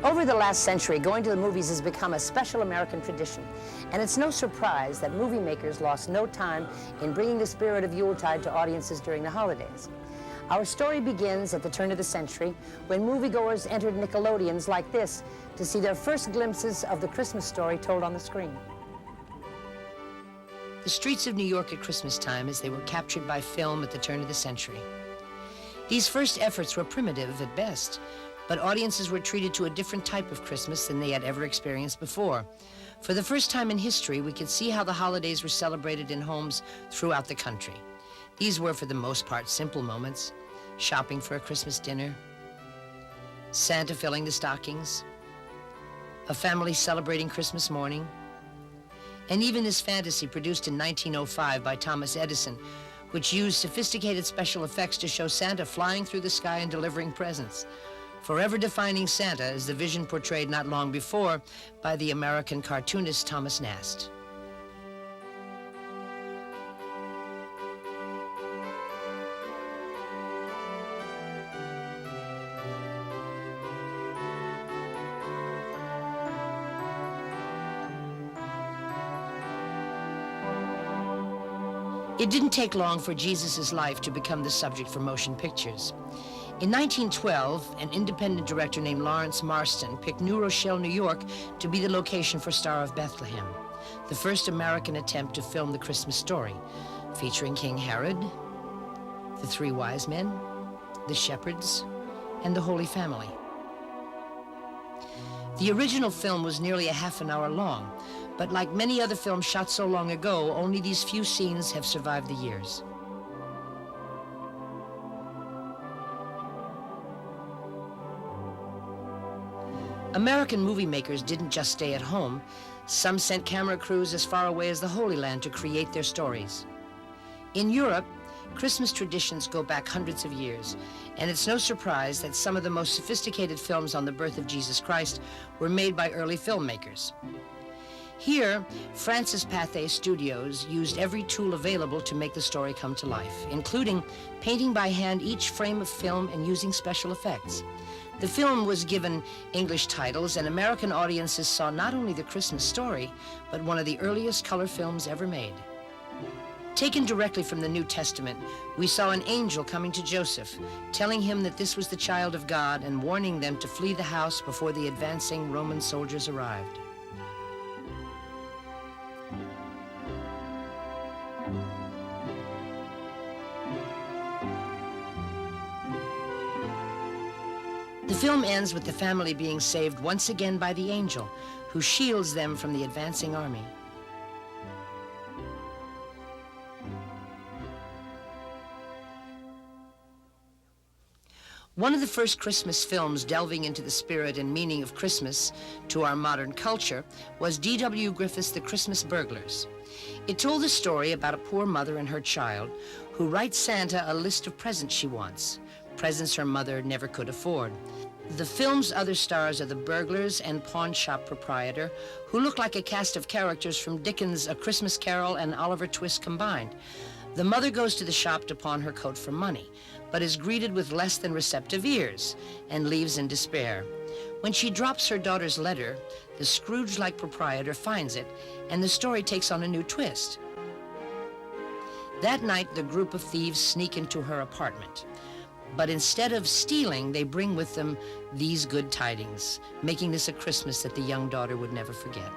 Over the last century, going to the movies has become a special American tradition, and it's no surprise that movie makers lost no time in bringing the spirit of Yuletide to audiences during the holidays. Our story begins at the turn of the century, when moviegoers entered Nickelodeons like this to see their first glimpses of the Christmas story told on the screen. The streets of New York at Christmas time as they were captured by film at the turn of the century. These first efforts were primitive at best, but audiences were treated to a different type of Christmas than they had ever experienced before. For the first time in history, we could see how the holidays were celebrated in homes throughout the country. These were, for the most part, simple moments: shopping for a Christmas dinner, Santa filling the stockings, a family celebrating Christmas morning, and even this fantasy produced in 1905 by Thomas Edison, which used sophisticated special effects to show Santa flying through the sky and delivering presents, forever defining Santa as the vision portrayed not long before by the American cartoonist Thomas Nast. It didn't take long for Jesus' life to become the subject for motion pictures. In 1912, an independent director named Lawrence Marston picked New Rochelle, New York to be the location for Star of Bethlehem, the first American attempt to film the Christmas story, featuring King Herod, the three wise men, the shepherds, and the Holy Family. The original film was nearly a half an hour long, but like many other films shot so long ago, only these few scenes have survived the years. American movie makers didn't just stay at home. Some sent camera crews as far away as the Holy Land to create their stories. In Europe, Christmas traditions go back hundreds of years, and it's no surprise that some of the most sophisticated films on the birth of Jesus Christ were made by early filmmakers. Here, Francis Pathé Studios used every tool available to make the story come to life, including painting by hand each frame of film and using special effects. The film was given English titles, and American audiences saw not only the Christmas story, but one of the earliest color films ever made. Taken directly from the New Testament, we saw an angel coming to Joseph, telling him that this was the child of God and warning them to flee the house before the advancing Roman soldiers arrived. The film ends with the family being saved once again by the angel, who shields them from the advancing army. One of the first Christmas films delving into the spirit and meaning of Christmas to our modern culture was D.W. Griffith's The Christmas Burglars. It told the story about a poor mother and her child who writes Santa a list of presents she wants, presents her mother never could afford. The film's other stars are the burglars and pawn shop proprietor, who look like a cast of characters from Dickens' A Christmas Carol and Oliver Twist combined. The mother goes to the shop to pawn her coat for money, but is greeted with less than receptive ears and leaves in despair. When she drops her daughter's letter, the Scrooge-like proprietor finds it, and the story takes on a new twist. That night, the group of thieves sneak into her apartment. But instead of stealing, they bring with them these good tidings, making this a Christmas that the young daughter would never forget.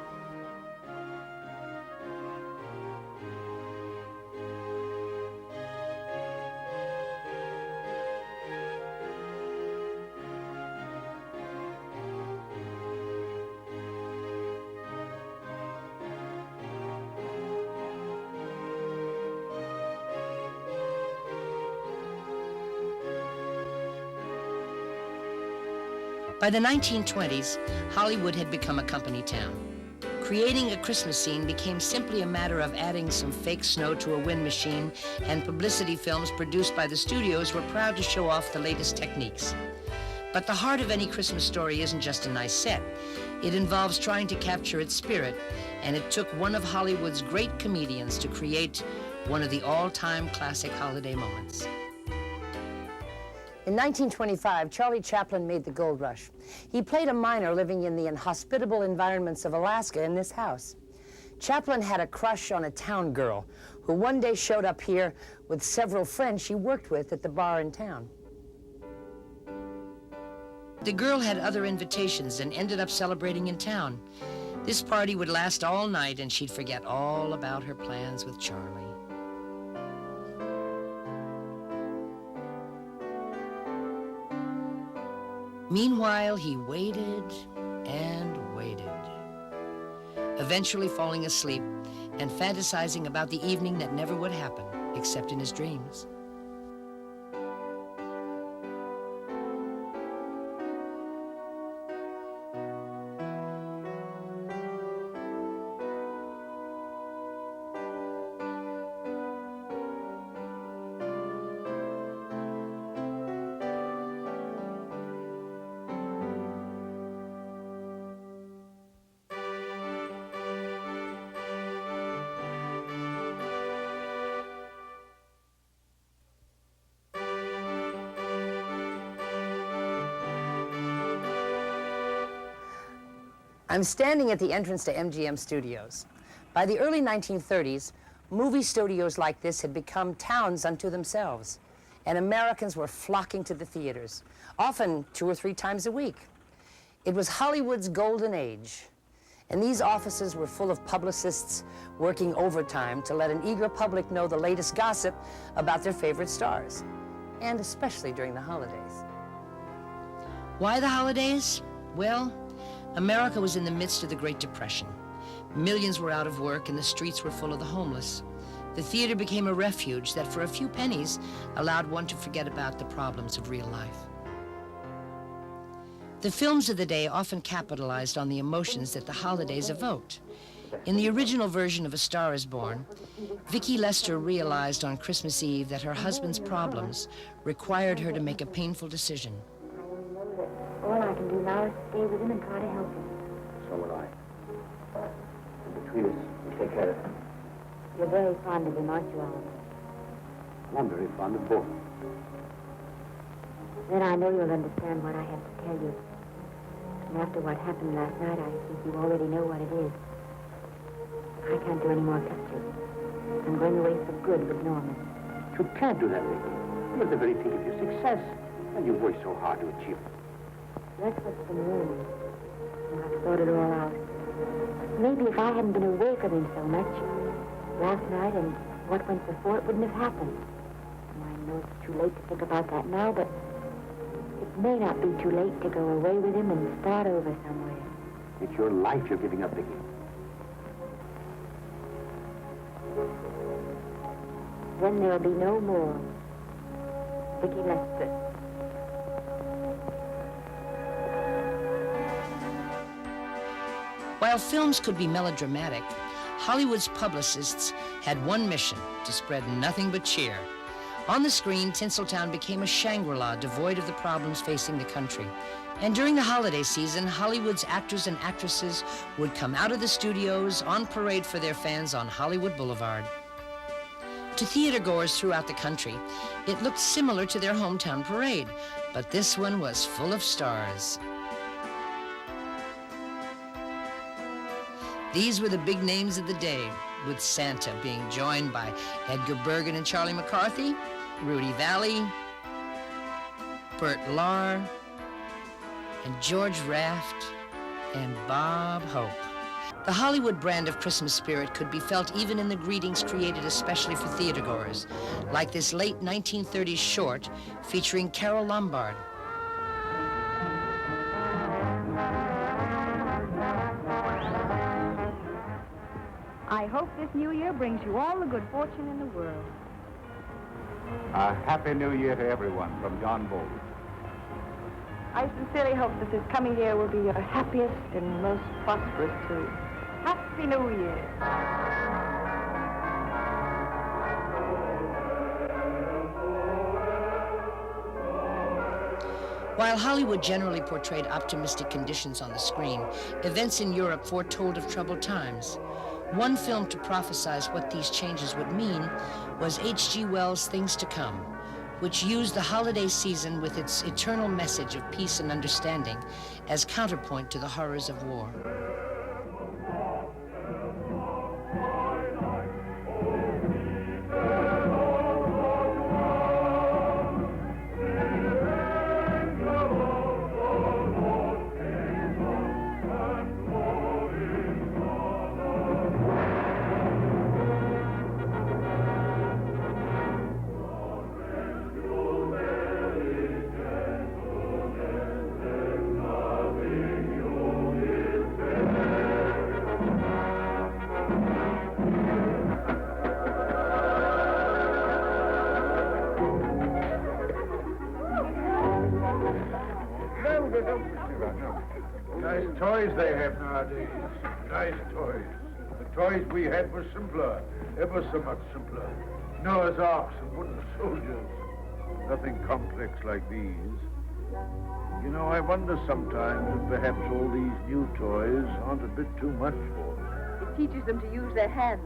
By the 1920s, Hollywood had become a company town. Creating a Christmas scene became simply a matter of adding some fake snow to a wind machine, and publicity films produced by the studios were proud to show off the latest techniques. But the heart of any Christmas story isn't just a nice set. It involves trying to capture its spirit, and it took one of Hollywood's great comedians to create one of the all-time classic holiday moments. In 1925, Charlie Chaplin made the gold rush. He played a miner living in the inhospitable environments of Alaska in this house. Chaplin had a crush on a town girl who one day showed up here with several friends she worked with at the bar in town. The girl had other invitations and ended up celebrating in town. This party would last all night, and she'd forget all about her plans with Charlie. Meanwhile, he waited and waited, eventually falling asleep and fantasizing about the evening that never would happen, except in his dreams. I'm standing at the entrance to MGM Studios. By the early 1930s, movie studios like this had become towns unto themselves, and Americans were flocking to the theaters, often 2 or 3 times a week. It was Hollywood's golden age, and these offices were full of publicists working overtime to let an eager public know the latest gossip about their favorite stars, and especially during the holidays. Why the holidays? Well, America was in the midst of the Great Depression. Millions were out of work, and the streets were full of the homeless. The theater became a refuge that, for a few pennies, allowed one to forget about the problems of real life. The films of the day often capitalized on the emotions that the holidays evoked. In the original version of A Star is Born, Vicki Lester realized on Christmas Eve that her husband's problems required her to make a painful decision. All I can do now is stay with him and try to help him. So will I. And between us, we take care of him. You're very fond of him, aren't you, Oliver? I'm very fond of both. Then I know you'll understand what I have to tell you. And after what happened last night, I think you already know what it is. I can't do any more pictures. I'm going away for good with Norman. You can't do that, Vicky. You're at the very peak of your success, and you've worked so hard to achieve it. That's what's been ruining me. And I've thought it all out. Maybe if I hadn't been away from him so much, last night and what went before, it wouldn't have happened. And I know it's too late to think about that now, but it may not be too late to go away with him and start over somewhere. It's your life you're giving up, Vicky. Then there'll be no more Vicki Lester. While films could be melodramatic, Hollywood's publicists had one mission: to spread nothing but cheer. On the screen, Tinseltown became a Shangri-La devoid of the problems facing the country. And during the holiday season, Hollywood's actors and actresses would come out of the studios on parade for their fans on Hollywood Boulevard. To theatergoers throughout the country, it looked similar to their hometown parade, but this one was full of stars. These were the big names of the day: with Santa being joined by Edgar Bergen and Charlie McCarthy, Rudy Vallee, Bert Lahr, and George Raft, and Bob Hope. The Hollywood brand of Christmas spirit could be felt even in the greetings created especially for theatergoers, like this late 1930s short featuring Carole Lombard. I hope this new year brings you all the good fortune in the world. A happy new year to everyone from John Bolton. I sincerely hope that this coming year will be your happiest and most prosperous too. Happy New Year. While Hollywood generally portrayed optimistic conditions on the screen, events in Europe foretold of troubled times. One film to prophesize what these changes would mean was H.G. Wells' Things to Come, which used the holiday season with its eternal message of peace and understanding as counterpoint to the horrors of war. Nice toys they have nowadays. Nice toys. The toys we had were simpler, ever so much simpler. Noah's arks and wooden soldiers. Nothing complex like these. You know, I wonder sometimes if perhaps all these new toys aren't a bit too much for them. It teaches them to use their hands.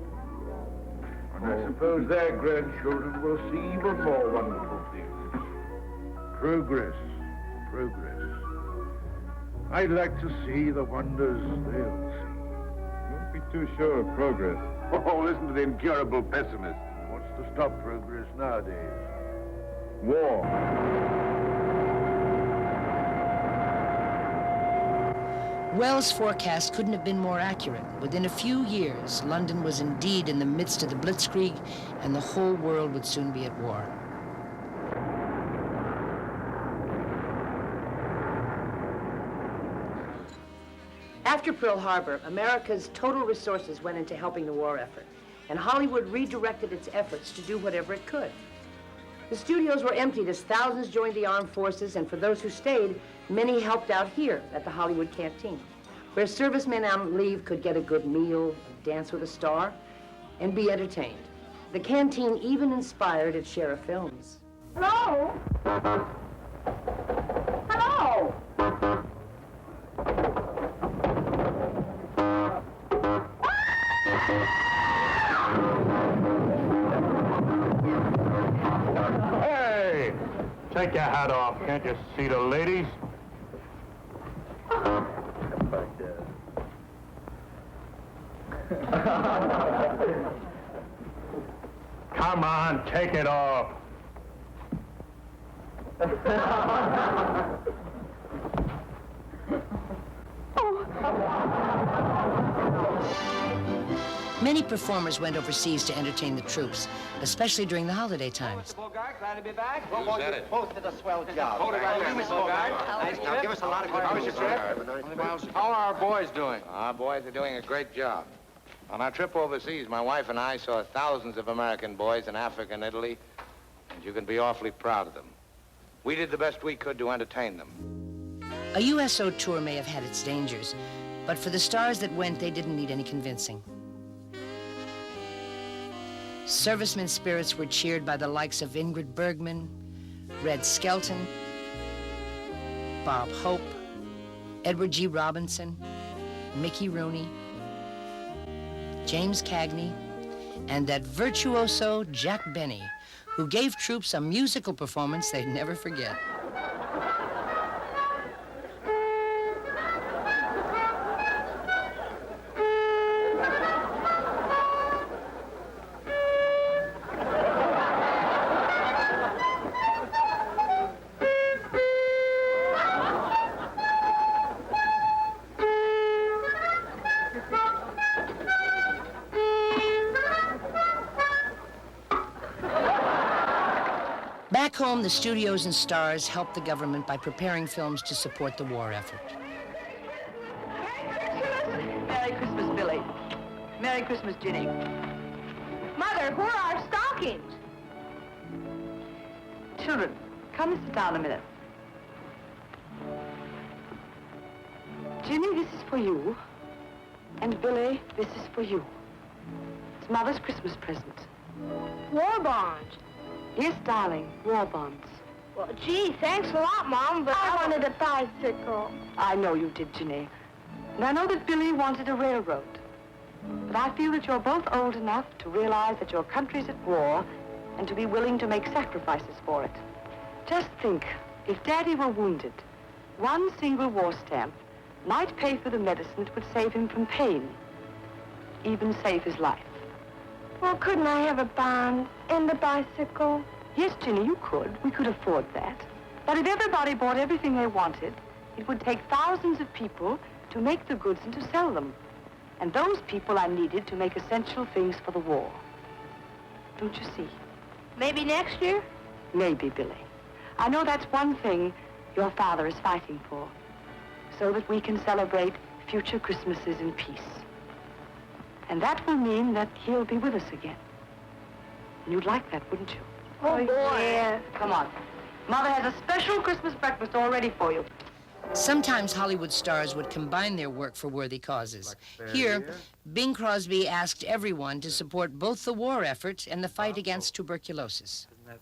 And I suppose their grandchildren will see even more wonderful things. Progress. Progress. I'd like to see the wonders they'll see. Don't be too sure of progress. Oh, listen to the incurable pessimist. What's to stop progress nowadays? War. Wells' forecast couldn't have been more accurate. Within a few years, London was indeed in the midst of the Blitzkrieg, and the whole world would soon be at war. After Pearl Harbor, America's total resources went into helping the war effort, and Hollywood redirected its efforts to do whatever it could. The studios were emptied as thousands joined the armed forces, and for those who stayed, many helped out here at the Hollywood Canteen, where servicemen on leave could get a good meal, dance with a star, and be entertained. The canteen even inspired its share of films. Hello? Hello? Hey! Take your hat off. Can't you see the ladies? Come on, take it off. Many performers went overseas to entertain the troops, especially during the holiday times. Bogart, glad to be back. Who said it? Both did a swell job. Hold it right there, Mr. Bogart. Now give us a lot of good news, How are our boys doing? Our boys are doing a great job. On our trip overseas, my wife and I saw thousands of American boys in Africa and Italy, and you can be awfully proud of them. We did the best we could to entertain them. A USO tour may have had its dangers, but for the stars that went, they didn't need any convincing. Servicemen's spirits were cheered by the likes of Ingrid Bergman, Red Skelton, Bob Hope, Edward G. Robinson, Mickey Rooney, James Cagney, and that virtuoso Jack Benny, who gave troops a musical performance they'd never forget. Back home, the studios and stars helped the government by preparing films to support the war effort. Merry Christmas, Billy. Merry Christmas, Ginny. Mother, where are our stockings? Children, come and sit down a minute. Ginny, this is for you. And Billy, this is for you. It's Mother's Christmas present. War bonds. Yes, darling, war bonds. Well, gee, thanks a lot, Mom, but I wanted a bicycle. I know you did, Ginny. And I know that Billy wanted a railroad. But I feel that you're both old enough to realize that your country's at war and to be willing to make sacrifices for it. Just think, if Daddy were wounded, one single war stamp might pay for the medicine that would save him from pain, even save his life. Well, couldn't I have a bond and a bicycle? Yes, Ginny, you could. We could afford that. But if everybody bought everything they wanted, it would take thousands of people to make the goods and to sell them. And those people are needed to make essential things for the war. Don't you see? Maybe next year? Maybe, Billy. I know that's one thing your father is fighting for, so that we can celebrate future Christmases in peace. And that will mean that he'll be with us again. And you'd like that, wouldn't you? Oh, boy. Yeah. Come on. Mother has a special Christmas breakfast all ready for you. Sometimes Hollywood stars would combine their work for worthy causes. Here, Bing Crosby asked everyone to support both the war effort and the fight against tuberculosis. Isn't that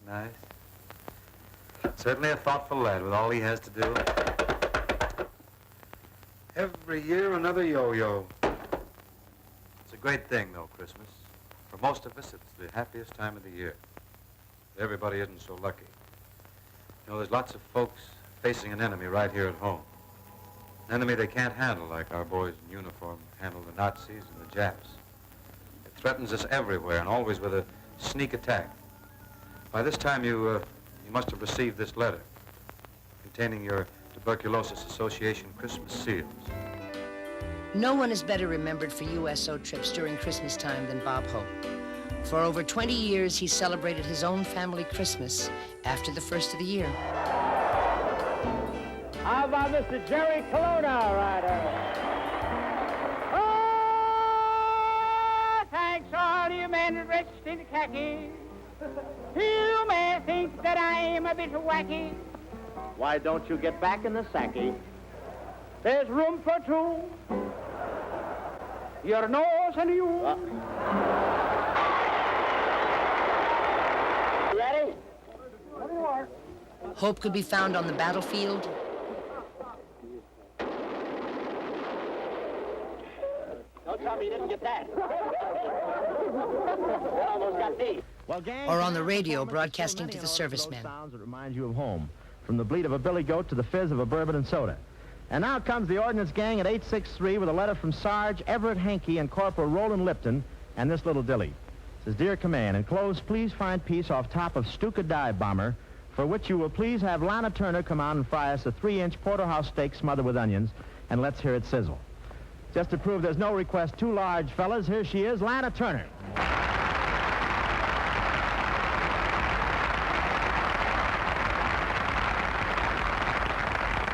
nice? Certainly a thoughtful lad with all he has to do. Every year another yo-yo. It's a great thing, though, Christmas. For most of us, it's the happiest time of the year. Everybody isn't so lucky. You know, there's lots of folks facing an enemy right here at home. An enemy they can't handle like our boys in uniform handle the Nazis and the Japs. It threatens us everywhere and always with a sneak attack. By this time, you must have received this letter containing your Tuberculosis Association Christmas seals. No one is better remembered for USO trips during Christmas time than Bob Hope. For over 20 years, he celebrated his own family Christmas after the first of the year. How about Mr. Jerry Colonna, rider? Oh, thanks all you men dressed in khaki. You may think that I'm a bit wacky. Why don't you get back in the sacky? There's room for two. Your nose and you. Ready? Hope could be found on the battlefield, Don't tell me you didn't get that. You almost got me. Well, gang, or on the radio broadcasting to the servicemen. Sounds that remind you of home, from the bleat of a billy goat to the fizz of a bourbon and soda. And now comes the Ordnance Gang at 863 with a letter from Sarge Everett Hankey and Corporal Roland Lipton and this little dilly. It says, Dear Command, enclosed, please find peace off top of Stuka dive bomber, for which you will please have Lana Turner come out and fry us a 3-inch porterhouse steak smothered with onions, and let's hear it sizzle. Just to prove there's no request too large, fellas, here she is, Lana Turner.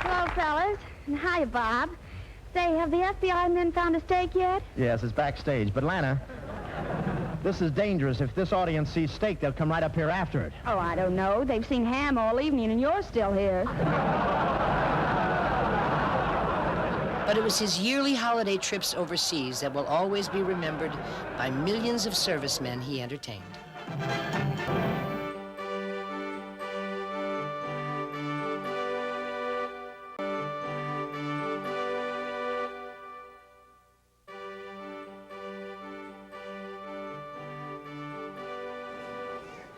Hello, fellas. And hiya, Bob. Say, have the FBI men found a steak yet? Yes, it's backstage, but Lana, this is dangerous. If this audience sees steak, they'll come right up here after it. Oh, I don't know. They've seen ham all evening, and you're still here. But it was his yearly holiday trips overseas that will always be remembered by millions of servicemen he entertained.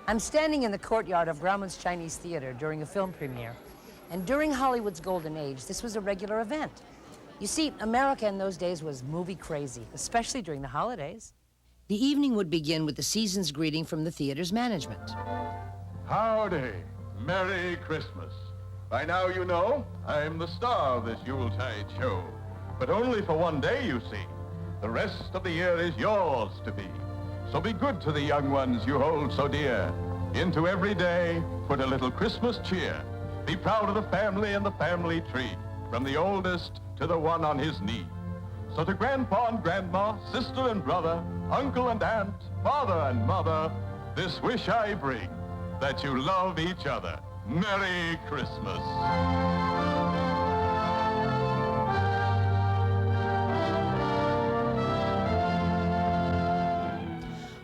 I'm standing in the courtyard of Grauman's Chinese Theater during a film premiere. And during Hollywood's golden age, this was a regular event. You see, America in those days was movie crazy, especially during the holidays. The evening would begin with the season's greeting from the theater's management. Howdy. Merry Christmas. By now you know, I'm the star of this Yuletide show. But only for one day, you see. The rest of the year is yours to be. So be good to the young ones you hold so dear. Into every day, put a little Christmas cheer. Be proud of the family and the family tree, from the oldest to the one on his knee. So to Grandpa and Grandma, sister and brother, uncle and aunt, father and mother, this wish I bring, that you love each other. Merry Christmas.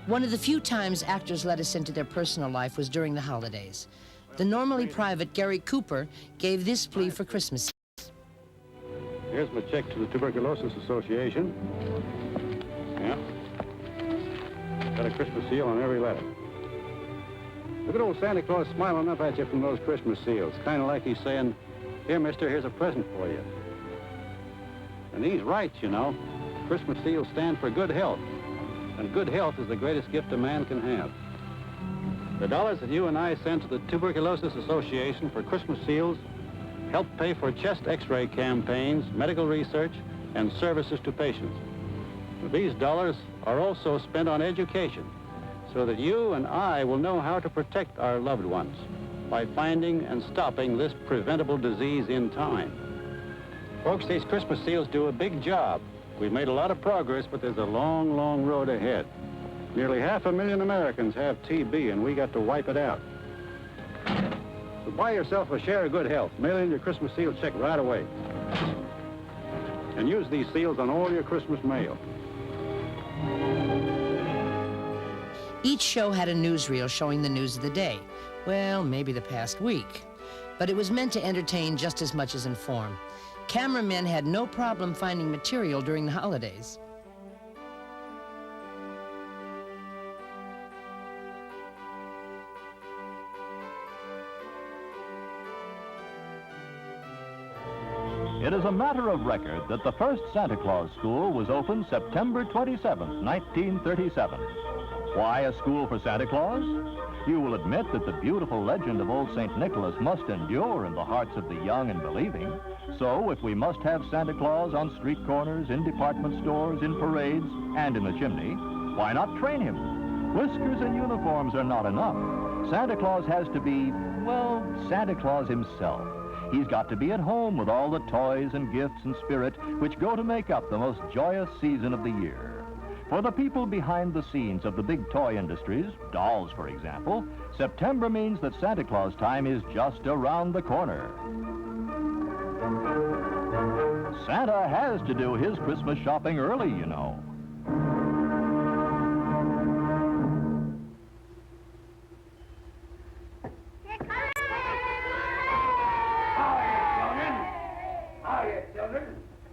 One of the few times actors let us into their personal life was during the holidays. The normally private Gary Cooper gave this plea for Christmas. Here's my check to the Tuberculosis Association. Yeah. Got a Christmas seal on every letter. Look at old Santa Claus smiling up at you from those Christmas seals. Kind of like he's saying, here, mister, here's a present for you. And he's right, you know. Christmas seals stand for good health. And good health is the greatest gift a man can have. The dollars that you and I send to the Tuberculosis Association for Christmas seals help pay for chest x-ray campaigns, medical research, and services to patients. These dollars are also spent on education, so that you and I will know how to protect our loved ones by finding and stopping this preventable disease in time. Folks, these Christmas seals do a big job. We've made a lot of progress, but there's a long, long road ahead. Nearly 500,000 Americans have TB, and we got to wipe it out. So buy yourself a share of good health. Mail in your Christmas seal check right away. And use these seals on all your Christmas mail. Each show had a newsreel showing the news of the day. Well, maybe the past week. But it was meant to entertain just as much as inform. Cameramen had no problem finding material during the holidays. It is a matter of record that the first Santa Claus School was opened September 27, 1937. Why a school for Santa Claus? You will admit that the beautiful legend of old St. Nicholas must endure in the hearts of the young and believing. So if we must have Santa Claus on street corners, in department stores, in parades, and in the chimney, why not train him? Whiskers and uniforms are not enough. Santa Claus has to be, well, Santa Claus himself. He's got to be at home with all the toys and gifts and spirit which go to make up the most joyous season of the year. For the people behind the scenes of the big toy industries, dolls for example, September means that Santa Claus time is just around the corner. Santa has to do his Christmas shopping early, you know.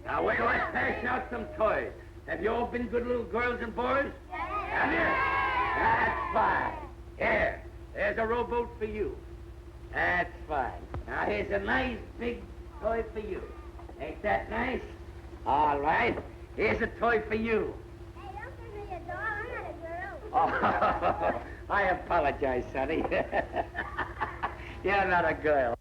Now, wait till I pass out some toys. Have you all been good little girls and boys? Have you? That's fine. Here, there's a rowboat for you. That's fine. Now, here's a nice big toy for you. Ain't that nice? All right. Here's a toy for you. Hey, don't give me a doll. I'm not a girl. Oh, I apologize, Sonny. You're not a girl.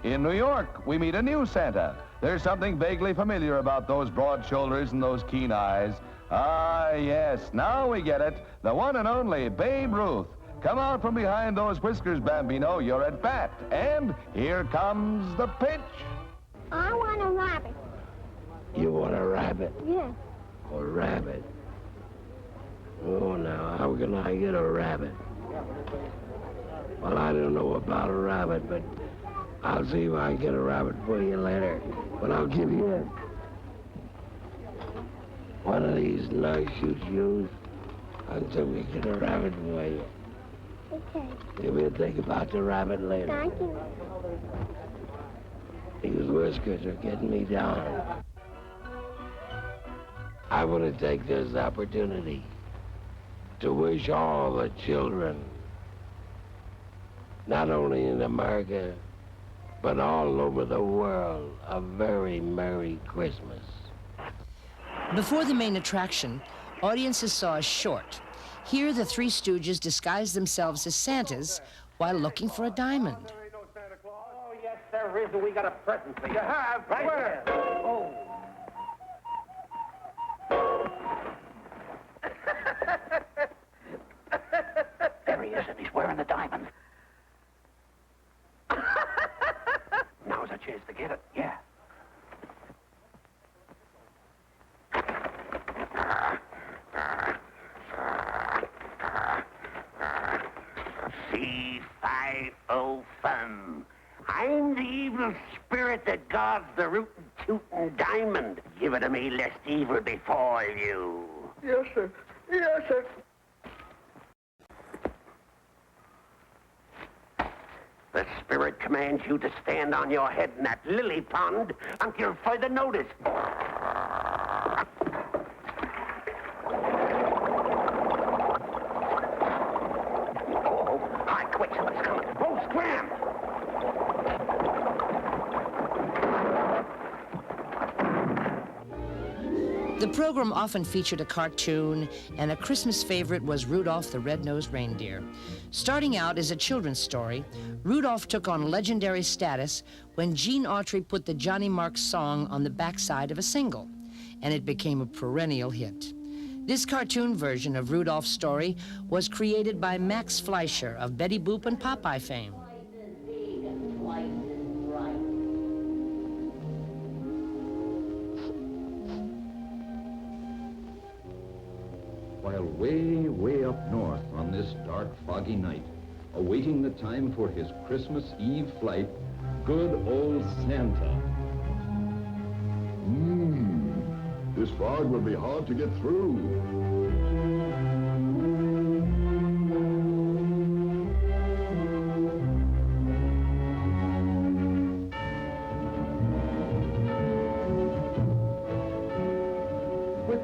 In New York, we meet a new Santa. There's something vaguely familiar about those broad shoulders and those keen eyes. Ah, yes, now we get it. The one and only Babe Ruth. Come out from behind those whiskers, Bambino. You're at bat. And here comes the pitch. I want a rabbit. You want a rabbit? Yeah. A rabbit? Oh, now, how can I get a rabbit? Well, I don't know about a rabbit, but I'll see if I can get a rabbit for you later. But I'll give you one of these nice shoes until we get a rabbit for you. Okay. Give me a think about the rabbit later. Thank you. These whiskers are getting me down. I want to take this opportunity to wish all the children, not only in America, but all over the world, a very Merry Christmas. Before the main attraction, audiences saw a short. Here, the Three Stooges disguised themselves as Santas while looking for a diamond. Oh, yes, there is, and we got a present for you. You have? Right Where? there. Oh. There he is, and he's wearing the diamond. so fun. I'm the evil spirit that guards the rootin' tootin' diamond. Give it to me lest evil befall you. Yes, sir. Yes, sir. The spirit commands you to stand on your head in that lily pond until further notice. Oh, hi, quick, somebody's coming. Oh, scram! The program often featured a cartoon, and a Christmas favorite was Rudolph the Red-Nosed Reindeer. Starting out as a children's story, Rudolph took on legendary status when Gene Autry put the Johnny Marks song on the backside of a single, and it became a perennial hit. This cartoon version of Rudolph's story was created by Max Fleischer of Betty Boop and Popeye fame. While way, way up north on this dark, foggy night, awaiting the time for his Christmas Eve flight, good old Santa. This fog will be hard to get through.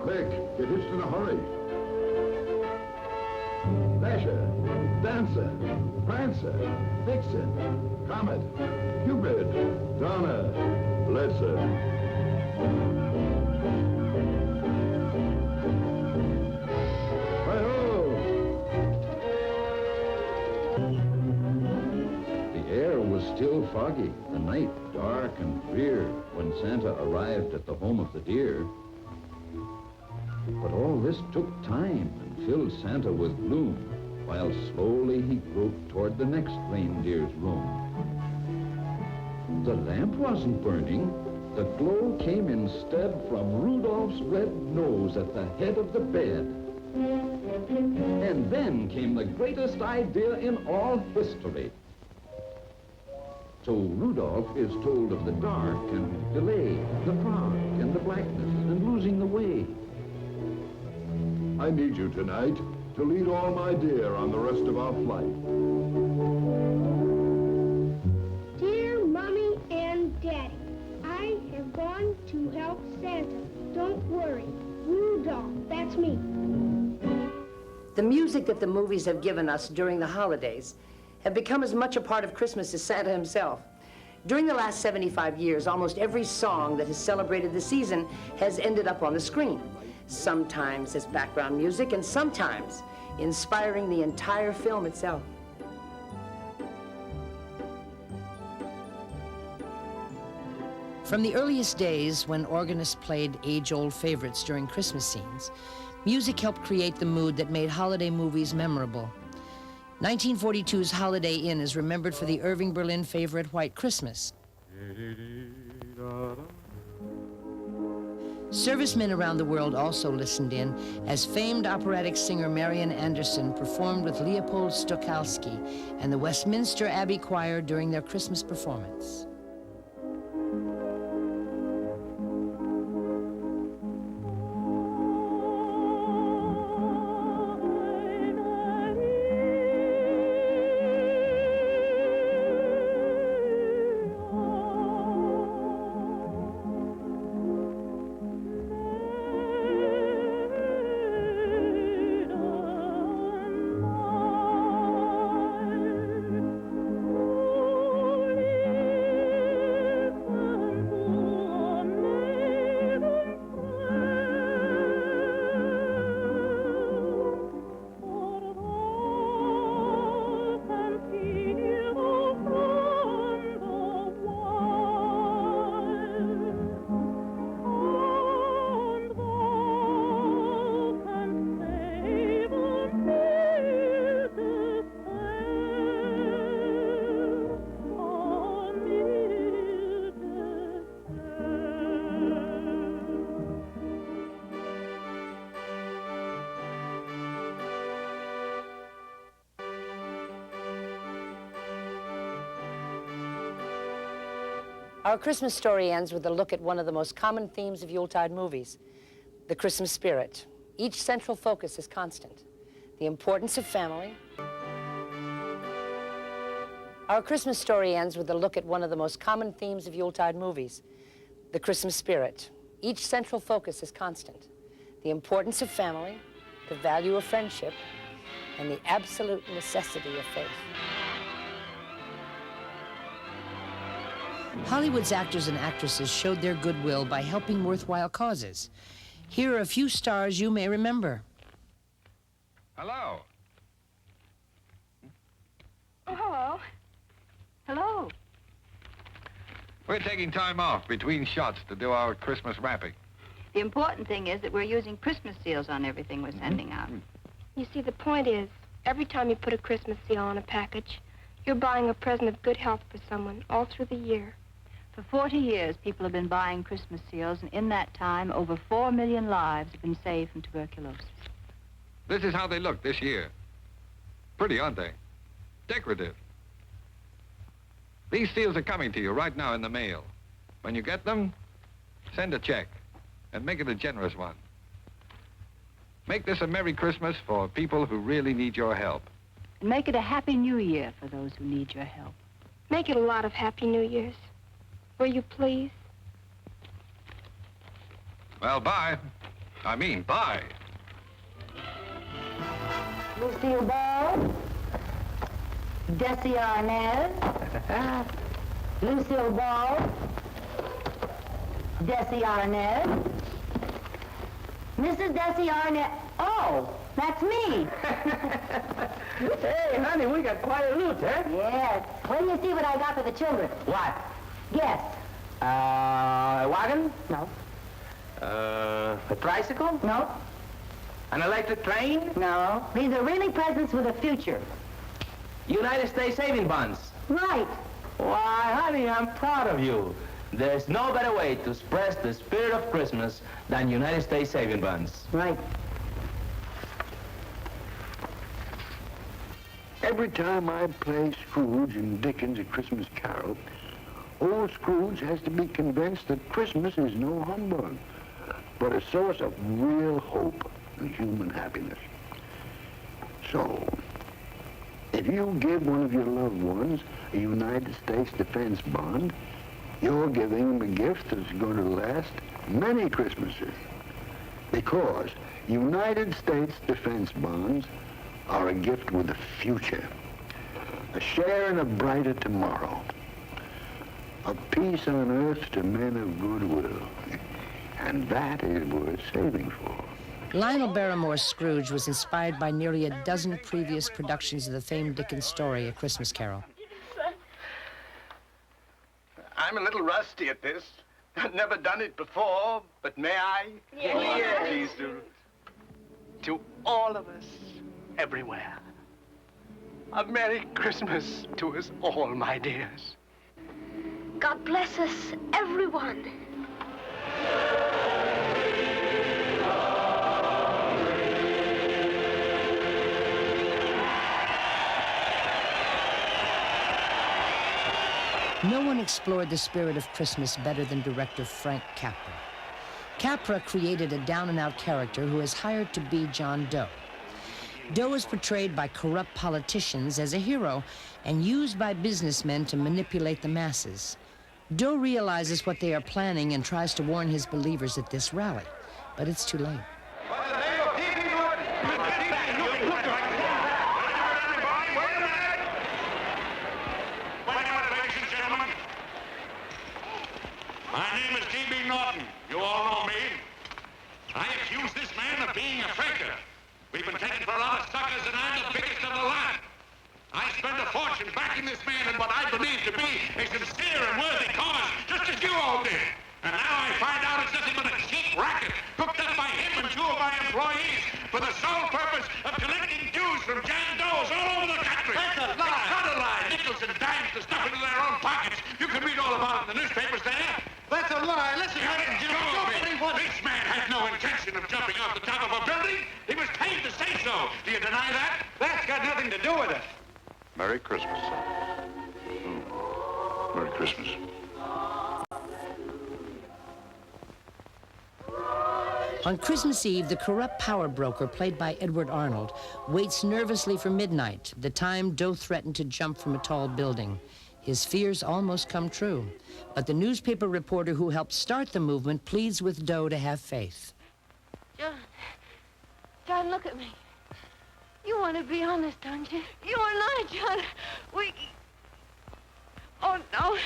Quick, get hitched in a hurry. Dasher, Dancer, Prancer, Vixen, Comet, Cupid, Donner, Blitzen. The air was still foggy, the night dark and drear when Santa arrived at the home of the deer. But all this took time and filled Santa with gloom, while slowly he groped toward the next reindeer's room. The lamp wasn't burning. The glow came instead from Rudolph's red nose at the head of the bed. And then came the greatest idea in all history. So Rudolph is told of the dark and delay, the fog and the blackness and losing the way. I need you tonight to lead all my deer on the rest of our flight. Dear Mommy and Daddy, I have gone to help Santa. Don't worry. Rudolph, that's me. The music that the movies have given us during the holidays have become as much a part of Christmas as Santa himself. During the last 75 years, almost every song that has celebrated the season has ended up on the screen, sometimes as background music and sometimes inspiring the entire film itself. From the earliest days when organists played age-old favorites during Christmas scenes, music helped create the mood that made holiday movies memorable. 1942's Holiday Inn is remembered for the Irving Berlin favorite White Christmas. Servicemen around the world also listened in as famed operatic singer Marian Anderson performed with Leopold Stokowski and the Westminster Abbey Choir during their Christmas performance. Our Christmas story ends with a look at one of the most common themes of Yuletide movies, the Christmas spirit. Each central focus is constant. The importance of family. Our Christmas story ends with a look at one of the most common themes of Yuletide movies, the Christmas spirit. Each central focus is constant. The importance of family, the value of friendship, and the absolute necessity of faith. Hollywood's actors and actresses showed their goodwill by helping worthwhile causes. Here are a few stars you may remember. Hello. Oh, hello. Hello. We're taking time off between shots to do our Christmas wrapping. The important thing is that we're using Christmas seals on everything we're sending out. You see, the point is, every time you put a Christmas seal on a package, you're buying a present of good health for someone all through the year. For 40 years, people have been buying Christmas seals, and in that time, over 4 million lives have been saved from tuberculosis. This is how they look this year. Pretty, aren't they? Decorative. These seals are coming to you right now in the mail. When you get them, send a check and make it a generous one. Make this a Merry Christmas for people who really need your help. And make it a Happy New Year for those who need your help. Make it a lot of Happy New Years. Will you please? Well, bye. I mean, bye. Lucille Ball, Desi Arnaz, Lucille Ball, Desi Arnaz, Mrs. Desi Arnaz. Oh, that's me. Hey, honey, we got quite a loot, huh? Yes. Wait till you see what I got for the children. What? Guess. A wagon? No. A tricycle? No. An electric train? No. These are really presents for the future. United States saving bonds. Right. Why, honey, I'm proud of you. There's no better way to express the spirit of Christmas than United States saving bonds. Right. Every time I play Scrooge in Dickens' A Christmas Carol, old Scrooge has to be convinced that Christmas is no humbug, but a source of real hope and human happiness. So, if you give one of your loved ones a United States defense bond, you're giving them a gift that's going to last many Christmases. Because United States defense bonds are a gift with a future, a share in a brighter tomorrow, a peace on earth to men of goodwill. And that is worth saving for. Lionel Barrymore's Scrooge was inspired by nearly a dozen previous productions of the famed Dickens story, A Christmas Carol. I'm a little rusty at this. I've never done it before, but may I? Yes. Please do. To all of us, everywhere, a Merry Christmas to us all, my dears. God bless us, everyone. No one explored the spirit of Christmas better than director Frank Capra. Capra created a down-and-out character who is hired to be John Doe. Doe is portrayed by corrupt politicians as a hero and used by businessmen to manipulate the masses. Doe realizes what they are planning and tries to warn his believers at this rally, but it's too late. My name is T.B. Norton. You all know me. I accuse this man of being a faker. We've been taken for a lot of suckers, and I'm the biggest of the lot. I spent a fortune backing this man in what I believe to be a sincere and worthy cause, just as you all did. And now I find out it's nothing but a cheap racket cooked up by him and two of my employees for the sole purpose of collecting dues from John Does all over the country. That's a lie. It's not a lie. Nickels and dimes to stuff into their own pockets. You can read all about it in the newspapers there. That's a lie. Listen, this man had no intention of jumping off the top of a building. He was paid to say so. Do you deny that? That's got nothing to do with it. Merry Christmas, son. Merry Christmas. On Christmas Eve, the corrupt power broker, played by Edward Arnold, waits nervously for midnight, the time Doe threatened to jump from a tall building. His fears almost come true, but the newspaper reporter who helped start the movement pleads with Doe to have faith. John, look at me. You want to be honest, don't you? You and I, John, we... Oh, no.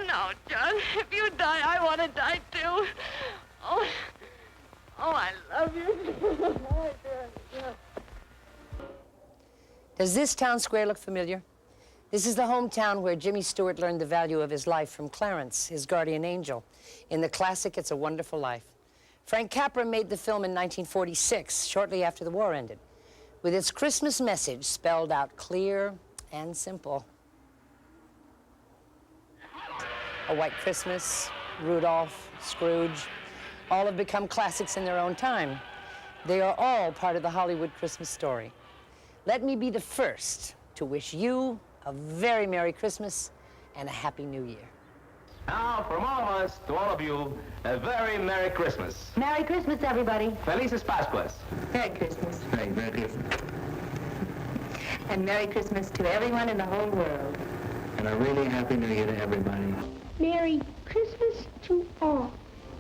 No, John, if you die, I want to die, too. Oh, I love you. Does this town square look familiar? This is the hometown where Jimmy Stewart learned the value of his life from Clarence, his guardian angel, in the classic It's a Wonderful Life. Frank Capra made the film in 1946, shortly after the war ended, with its Christmas message spelled out clear and simple. A White Christmas, Rudolph, Scrooge, all have become classics in their own time. They are all part of the Hollywood Christmas story. Let me be the first to wish you a very Merry Christmas and a Happy New Year. Now, from all of us to all of you, a very Merry Christmas. Merry Christmas, everybody. Felices Pascuas. Merry Christmas. Merry Christmas. And Merry Christmas to everyone in the whole world. And a really Happy New Year to everybody. Merry Christmas to all,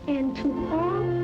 and to all